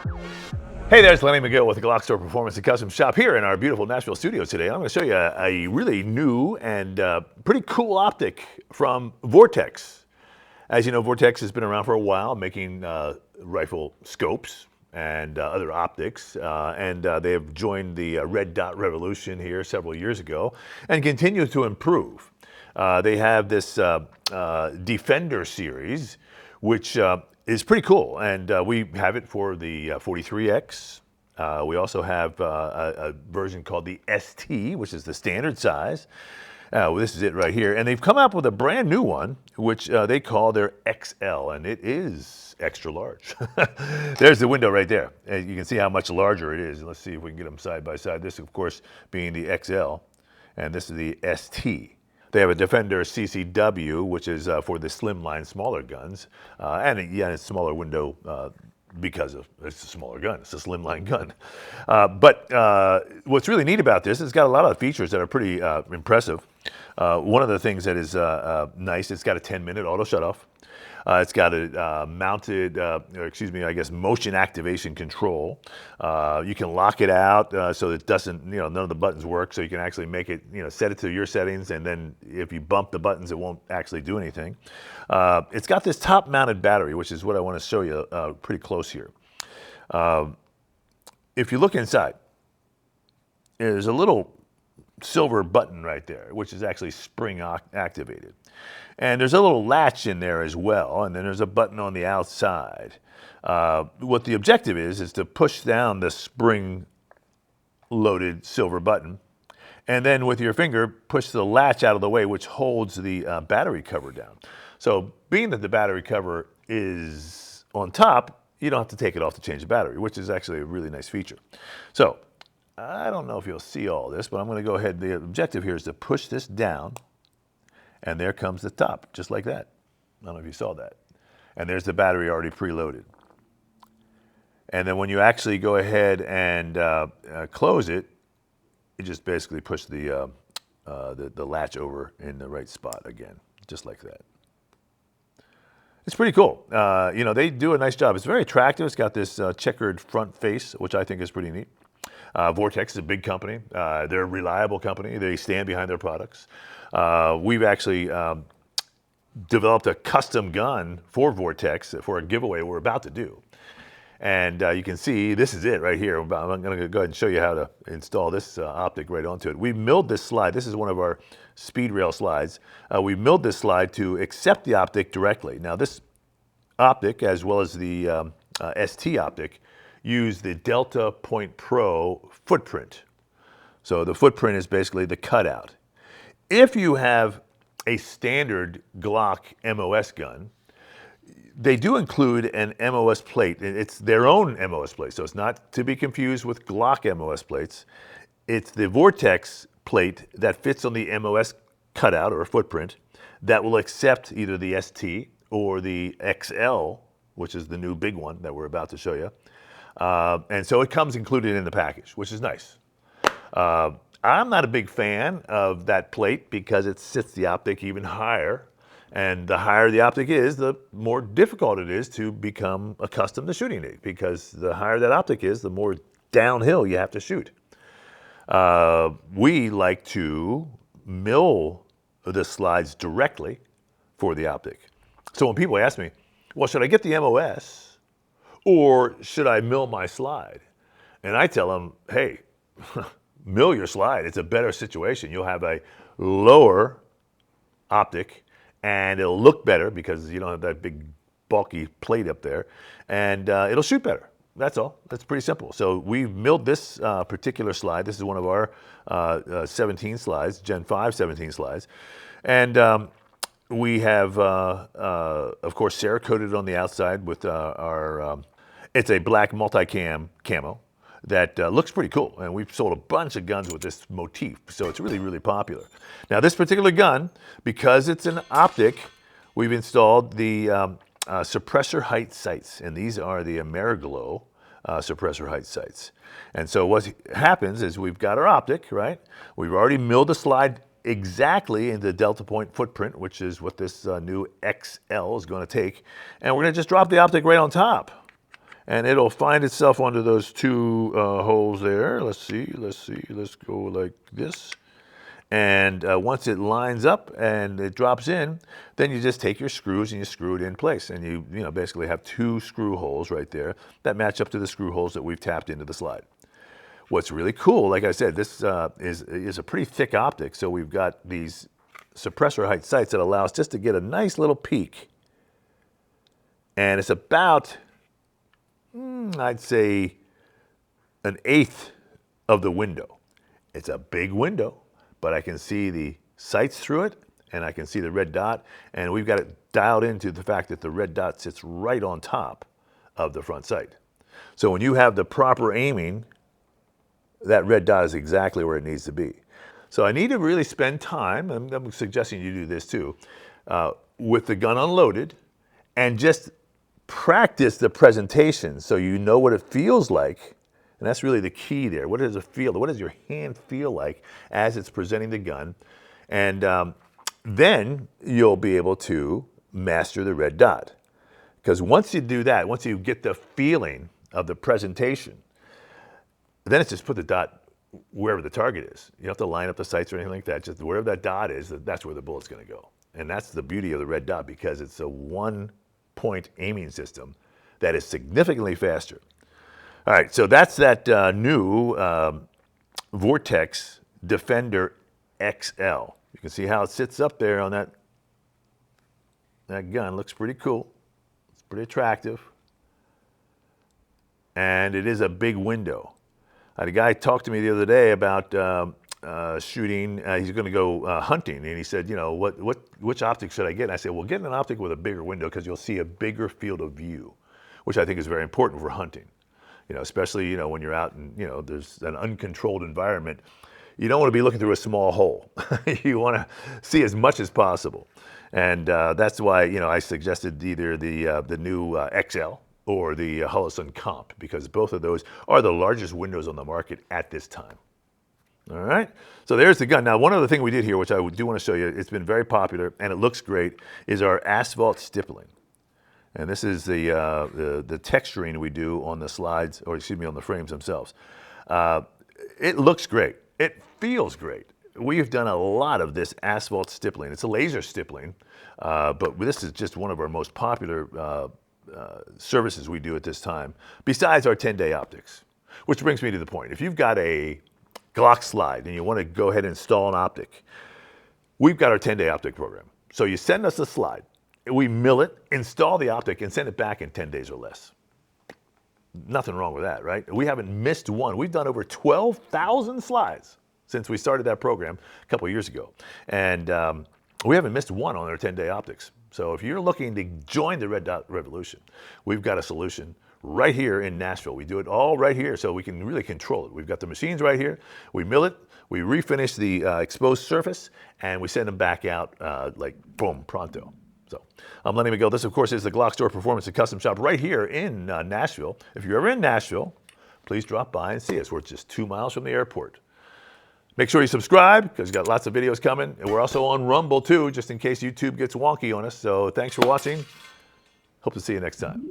Hey there, it's Lenny McGill with the GlockStore Performance and Custom Shop here in our beautiful Nashville studio today. I'm going to show you a really new and pretty cool optic from Vortex. As you know, Vortex has been around for a while making rifle scopes and other optics, and they have joined the red dot revolution here several years ago and continue to improve. They have this Defender series, which is pretty cool, and we have it for the 43X. We also have a version called the ST, which is the standard size. Well, this is it right here. And they've come up with a brand new one, which they call their XL, and it is extra large. There's the window right there. And you can see how much larger it is. Let's see if we can get them side by side. This, of course, being the XL, and this is the ST. They have a Defender CCW, which is for the slimline, smaller guns, and it's a smaller window because it's a smaller gun. It's a slimline gun. But what's really neat about this, it's got a lot of features that are pretty impressive. One of the things that is nice, it's got a 10-minute auto shutoff. It's got a mounted, motion activation control. You can lock it out so it doesn't, none of the buttons work. So you can actually make it, set it to your settings, and then if you bump the buttons, it won't actually do anything. It's got this top-mounted battery, which is what I want to show you pretty close here. If you look inside, there's a little silver button right there, which is actually spring activated. And there's a little latch in there as well, and then there's a button on the outside. What the objective is to push down the spring-loaded silver button, and then with your finger, push the latch out of the way, which holds the battery cover down. So being that the battery cover is on top, you don't have to take it off to change the battery, which is actually a really nice feature. So I don't know if you'll see all this, but I'm going to go ahead. The objective here is to push this down, and there comes the top, just like that. I don't know if you saw that. And there's the battery already preloaded. And then when you actually go ahead and close it, you just basically push the latch over in the right spot again, just like that. It's pretty cool. They do a nice job. It's very attractive. It's got this checkered front face, which I think is pretty neat. Vortex is a big company. They're a reliable company. They stand behind their products. We've actually developed a custom gun for Vortex for a giveaway we're about to do. And you can see, this is it right here. I'm going to go ahead and show you how to install this optic right onto it. We milled this slide. This is one of our speed rail slides. We milled this slide to accept the optic directly. Now this optic, as well as the ST optic, use the Delta Point Pro footprint. So the footprint is basically the cutout. If you have a standard Glock MOS gun, they do include an MOS plate. It's their own MOS plate, so it's not to be confused with Glock MOS plates. It's the Vortex plate that fits on the MOS cutout or footprint that will accept either the ST or the XL, which is the new big one that we're about to show you. And so it comes included in the package, which is nice. I'm not a big fan of that plate because it sits the optic even higher. And the higher the optic is, the more difficult it is to become accustomed to shooting it, because the higher that optic is, the more downhill you have to shoot. We like to mill the slides directly for the optic. So when people ask me, well, should I get the MOS or should I mill my slide? And I tell them, hey, mill your slide. It's a better situation. You'll have a lower optic, and it'll look better because you don't have that big bulky plate up there, and it'll shoot better. That's all. That's pretty simple. So we've milled this particular slide. This is one of our 17 slides, Gen 5 17 slides. And we have, of course, Cerakoted on the outside with it's a black multicam camo that looks pretty cool. And we've sold a bunch of guns with this motif, so it's really, really popular. Now, this particular gun, because it's an optic, we've installed the suppressor height sights, and these are the Ameriglow suppressor height sights. And so what happens is we've got our optic, right? We've already milled the slide exactly into the Delta Point footprint, which is what this new XL is going to take. And we're going to just drop the optic right on top. and it'll find itself under those two holes there. Let's see. Let's go like this. And once it lines up and it drops in, then you just take your screws and you screw it in place. And you basically have two screw holes right there that match up to the screw holes that we've tapped into the slide. What's really cool, like I said, this is a pretty thick optic. So we've got these suppressor height sights that allow us just to get a nice little peek. And it's about, I'd say, 1/8 of the window. It's a big window, but I can see the sights through it, and I can see the red dot, and we've got it dialed into the fact that the red dot sits right on top of the front sight. So when you have the proper aiming, that red dot is exactly where it needs to be. So I need to really spend time, and I'm suggesting you do this too, with the gun unloaded, and just practice the presentation so you know what it feels like. And that's really the key there. What does it feel? What does your hand feel like as it's presenting the gun? And then you'll be able to master the red dot. Because once you do that, once you get the feeling of the presentation, then it's just put the dot wherever the target is. You don't have to line up the sights or anything like that. Just wherever that dot is, that's where the bullet's going to go. And that's the beauty of the red dot, because it's a one-point aiming system that is significantly faster. All right, so that's that new Vortex Defender XL. You can see how it sits up there on that gun. Looks pretty cool. It's pretty attractive. And it is a big window. I had a guy talk to me the other day about shooting. He's going to go hunting, and he said, which optic should I get? And I said, well, get an optic with a bigger window, because you'll see a bigger field of view, which I think is very important for hunting. Especially when you're out and there's an uncontrolled environment. You don't want to be looking through a small hole. You want to see as much as possible, and that's why I suggested either the new XL or the Holosun Comp, because both of those are the largest windows on the market at this time. All right, so there's the gun. Now, one other thing we did here, which I do want to show you, it's been very popular and it looks great, is our asphalt stippling. And this is the texturing we do on the slides, or excuse me, on the frames themselves. It looks great. It feels great. We've done a lot of this asphalt stippling. It's a laser stippling, but this is just one of our most popular services we do at this time, besides our 10-day optics. Which brings me to the point. If you've got a Glock slide and you want to go ahead and install an optic, we've got our 10-day optic program. So you send us a slide. We mill it, install the optic, and send it back in 10 days or less. Nothing wrong with that, right? We haven't missed one. We've done over 12,000 slides since we started that program a couple of years ago. And we haven't missed one on our 10-day optics. So if you're looking to join the Red Dot Revolution, we've got a solution right here in Nashville. We do it all right here so we can really control it. We've got the machines right here. We mill it. We refinish the exposed surface, and we send them back out like boom, pronto. So I'm Lenny McGill. This, of course, is the GlockStore Performance and Custom Shop right here in Nashville. If you're ever in Nashville, please drop by and see us. We're just 2 miles from the airport. Make sure you subscribe, because we've got lots of videos coming. And we're also on Rumble, too, just in case YouTube gets wonky on us. So thanks for watching. Hope to see you next time.